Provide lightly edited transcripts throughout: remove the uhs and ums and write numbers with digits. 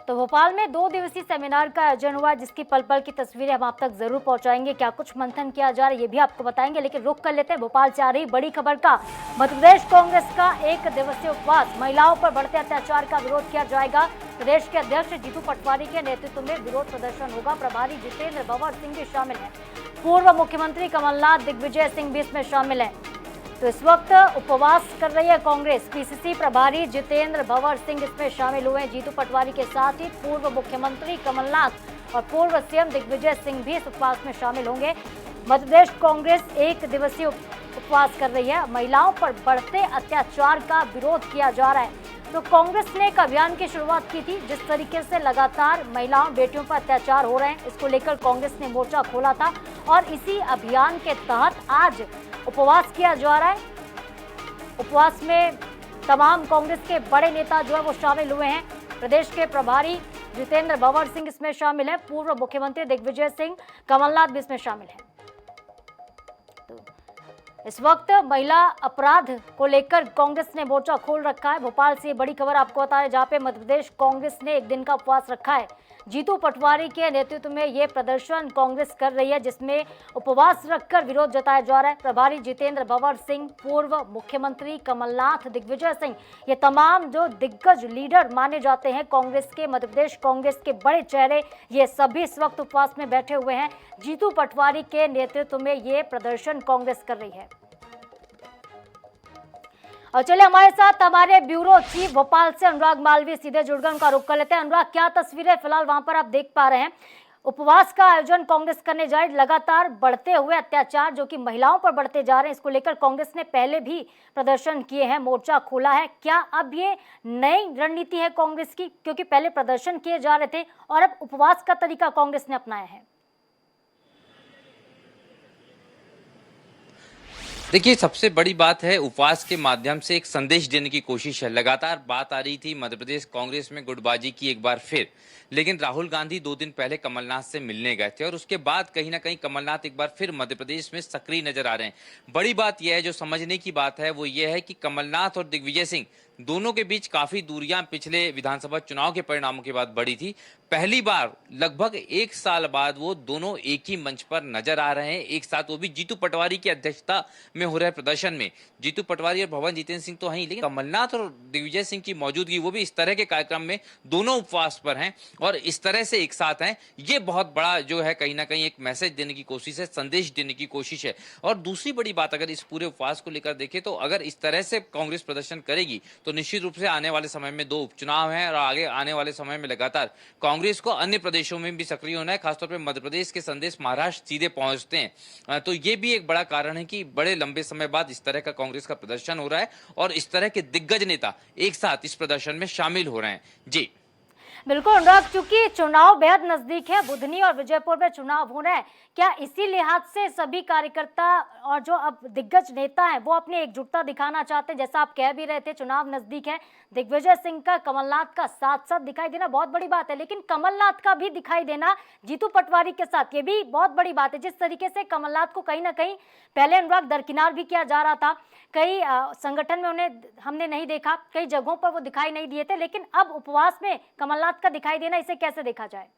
तो भोपाल में 2 दिवसीय सेमिनार का आयोजन हुआ, जिसकी पल पल की तस्वीरें हम आप तक जरूर पहुंचाएंगे। क्या कुछ मंथन किया जा रहा है ये भी आपको बताएंगे, लेकिन रुक कर लेते हैं भोपाल से आ रही बड़ी खबर का। मध्य प्रदेश कांग्रेस का 1 दिवसीय उपवास, महिलाओं पर बढ़ते अत्याचार का विरोध किया जाएगा। प्रदेश के अध्यक्ष जीतू पटवारी के नेतृत्व में विरोध प्रदर्शन होगा। प्रभारी जितेंद्र भवर सिंह भी शामिल है। पूर्व मुख्यमंत्री कमलनाथ, दिग्विजय सिंह भी इसमें शामिल है। तो इस वक्त उपवास कर रही है कांग्रेस। पीसीसी प्रभारी जितेंद्र भवर सिंह इसमें शामिल हुए हैं। जीतू पटवारी के साथ ही पूर्व मुख्यमंत्री कमलनाथ और पूर्व सीएम दिग्विजय सिंह भी इस उपवास में शामिल होंगे। मध्य प्रदेश कांग्रेस 1 दिवसीय उपवास कर रही है। महिलाओं पर बढ़ते अत्याचार का विरोध किया जा रहा है। तो कांग्रेस ने एक अभियान की शुरुआत की थी। जिस तरीके से लगातार महिलाओं बेटियों पर अत्याचार हो रहे हैं, इसको लेकर कांग्रेस ने मोर्चा खोला था और इसी अभियान के तहत आज उपवास किया जा रहा है। उपवास में तमाम कांग्रेस के बड़े नेता जो है वो शामिल हुए हैं। प्रदेश के प्रभारी जितेंद्र भवर सिंह इसमें शामिल है। पूर्व मुख्यमंत्री दिग्विजय सिंह, कमलनाथ भी इसमें शामिल है। इस वक्त महिला अपराध को लेकर कांग्रेस ने मोर्चा खोल रखा है। भोपाल से बड़ी खबर आपको बता रहे, जहां पे मध्य प्रदेश कांग्रेस ने 1 दिन का उपवास रखा है। जीतू पटवारी के नेतृत्व में ये प्रदर्शन कांग्रेस कर रही है, जिसमें उपवास रखकर विरोध जताया जा रहा है। प्रभारी जितेंद्र भवर सिंह, पूर्व मुख्यमंत्री कमलनाथ, दिग्विजय सिंह, ये तमाम जो दिग्गज लीडर माने जाते हैं कांग्रेस के, मध्य प्रदेश कांग्रेस के बड़े चेहरे, ये सभी इस वक्त उपवास में बैठे हुए हैं। जीतू पटवारी के नेतृत्व में ये प्रदर्शन कांग्रेस कर रही है। और चलिए हमारे साथ हमारे ब्यूरो चीफ भोपाल से अनुराग मालवीय सीधे जुड़ गए, उनका रुख कर लेते हैं। अनुराग, क्या तस्वीरें फिलहाल वहां पर आप देख पा रहे हैं? उपवास का आयोजन कांग्रेस करने जा रही, लगातार बढ़ते हुए अत्याचार जो कि महिलाओं पर बढ़ते जा रहे हैं, इसको लेकर कांग्रेस ने पहले भी प्रदर्शन किए हैं, मोर्चा खोला है। क्या अब ये नई रणनीति है कांग्रेस की, क्योंकि पहले प्रदर्शन किए जा रहे थे और अब उपवास का तरीका कांग्रेस ने अपनाया है? देखिए, सबसे बड़ी बात है उपवास के माध्यम से एक संदेश देने की कोशिश है। लगातार बात आ रही थी मध्य प्रदेश कांग्रेस में गुटबाजी की एक बार फिर, लेकिन राहुल गांधी 2 दिन पहले कमलनाथ से मिलने गए थे और उसके बाद कहीं ना कहीं कमलनाथ एक बार फिर मध्य प्रदेश में सक्रिय नजर आ रहे हैं। बड़ी बात यह है, जो समझने की बात है वो ये है कि कमलनाथ और दिग्विजय सिंह दोनों के बीच काफी दूरियां पिछले विधानसभा चुनाव के परिणामों के बाद बढ़ी थी। पहली बार लगभग 1 साल बाद वो दोनों एक ही मंच पर नजर आ रहे हैं एक साथ, वो भी जीतू पटवारी की अध्यक्षता में हो रहे प्रदर्शन में। जीतू पटवारी और भवन जितेंद्र सिंह तो हैं, लेकिन कमलनाथ और दिग्विजय सिंह की मौजूदगी, वो भी इस तरह के कार्यक्रम में, दोनों उपवास पर हैं और इस तरह से एक साथ हैं। ये बहुत बड़ा जो है कहीं ना कहीं एक मैसेज देने की कोशिश है, संदेश देने की कोशिश है। और दूसरी बड़ी बात, अगर इस पूरे उपवास को लेकर देखें तो अगर इस तरह से कांग्रेस प्रदर्शन करेगी तो निश्चित रूप से आने वाले समय में 2 उपचुनाव हैं और आगे आने वाले समय में लगातार कांग्रेस को अन्य प्रदेशों में भी सक्रिय होना है। खासतौर पर मध्य प्रदेश के संदेश महाराष्ट्र सीधे पहुंचते हैं, तो ये भी एक बड़ा कारण है कि बड़े लंबे समय बाद इस तरह का कांग्रेस का प्रदर्शन हो रहा है और इस तरह के दिग्गज नेता एक साथ इस प्रदर्शन में शामिल हो रहे हैं। जी बिल्कुल अनुराग, चूंकि चुनाव बेहद नजदीक है, बुधनी और विजयपुर में चुनाव हो रहा है, क्या इसी लिहाज से सभी कार्यकर्ता और जो अब दिग्गज नेता हैं वो अपनी एकजुटता दिखाना चाहते हैं? जैसा आप कह भी रहे थे, चुनाव नजदीक है, दिग्विजय सिंह का कमलनाथ का साथ साथ दिखाई देना बहुत बड़ी बात है, लेकिन कमलनाथ का भी दिखाई देना जीतू पटवारी के साथ, ये भी बहुत बड़ी बात है। जिस तरीके से कमलनाथ को कहीं ना कहीं पहले अनुराग दरकिनार भी किया जा रहा था, कई संगठन में उन्हें हमने नहीं देखा, कई जगहों पर वो दिखाई नहीं दिए थे, लेकिन अब उपवास में कमलनाथ का दिखाई देना, इसे कैसे देखा जाए?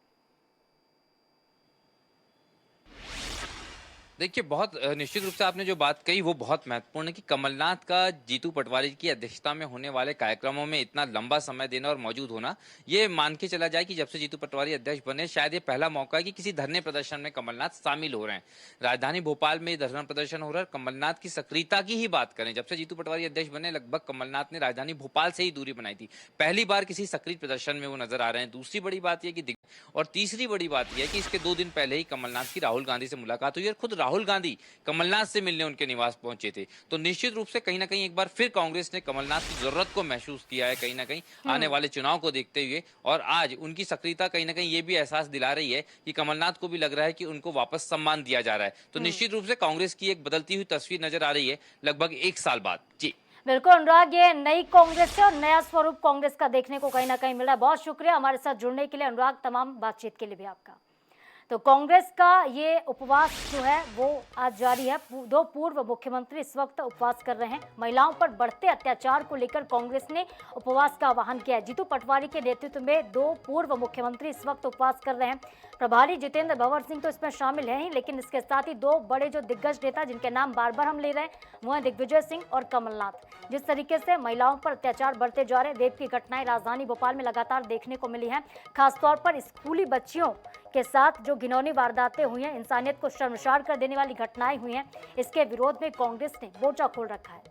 देखिए, बहुत निश्चित रूप से आपने जो बात कही वो बहुत महत्वपूर्ण है कि कमलनाथ का जीतू पटवारी की अध्यक्षता में होने वाले कार्यक्रमों में इतना लंबा समय देना और मौजूद होना, ये मान के चला जाए कि जब से जीतू पटवारी अध्यक्ष बने शायद ये पहला मौका है कि किसी धरने प्रदर्शन में कमलनाथ शामिल हो रहे हैं। राजधानी भोपाल में धरना प्रदर्शन हो रहा है। कमलनाथ की सक्रियता की ही बात करें, जब से जीतू पटवारी अध्यक्ष बने लगभग कमलनाथ ने राजधानी भोपाल से ही दूरी बनाई थी। पहली बार किसी सक्रिय प्रदर्शन में वो नजर आ रहे हैं। दूसरी बड़ी बात यह कि और तीसरी बड़ी बात यह है कि इसके 2 दिन पहले ही कमलनाथ की राहुल गांधी से मुलाकात हुई और खुद राहुल गांधी कमलनाथ से मिलने उनके निवास पहुंचे थे। तो निश्चित रूप से कहीं ना कहीं एक बार फिर कांग्रेस ने कमलनाथ की जरूरत को महसूस किया है कहीं ना कहीं आने वाले चुनाव को देखते हुए, और आज उनकी सक्रियता कहीं ना कहीं ये भी एहसास दिला रही है कि कमलनाथ को भी लग रहा है कि उनको वापस सम्मान दिया जा रहा है। तो निश्चित रूप से कांग्रेस की एक बदलती हुई तस्वीर नजर आ रही है लगभग 1 साल बाद। जी बिल्कुल अनुराग, ये नई कांग्रेस है और नया स्वरूप कांग्रेस का देखने को कहीं ना कहीं मिल रहा है। बहुत शुक्रिया हमारे साथ जुड़ने के लिए अनुराग, तमाम बातचीत के लिए भी आपका। तो कांग्रेस का ये उपवास जो है वो आज जारी है। दो पूर्व मुख्यमंत्री इस वक्त उपवास कर रहे हैं। महिलाओं पर बढ़ते अत्याचार को लेकर कांग्रेस ने उपवास का आह्वान किया है। जीतू पटवारी के नेतृत्व में दो पूर्व मुख्यमंत्री इस वक्त उपवास कर रहे हैं। प्रभारी जितेंद्र भंवर सिंह तो इसमें शामिल है ही, लेकिन इसके साथ ही दो बड़े जो दिग्गज नेता जिनके नाम बार बार हम ले रहे हैं वो हैं दिग्विजय सिंह और कमलनाथ। जिस तरीके से महिलाओं पर अत्याचार बढ़ते जा रहे, रेप की घटनाएं राजधानी भोपाल में लगातार देखने को मिली हैं। खासतौर पर स्कूली बच्चियों के साथ जो घिनौनी वारदातें हुई हैं, इंसानियत को शर्मसार कर देने वाली घटनाएं हुई हैं, इसके विरोध में कांग्रेस ने मोर्चा खोल रखा है।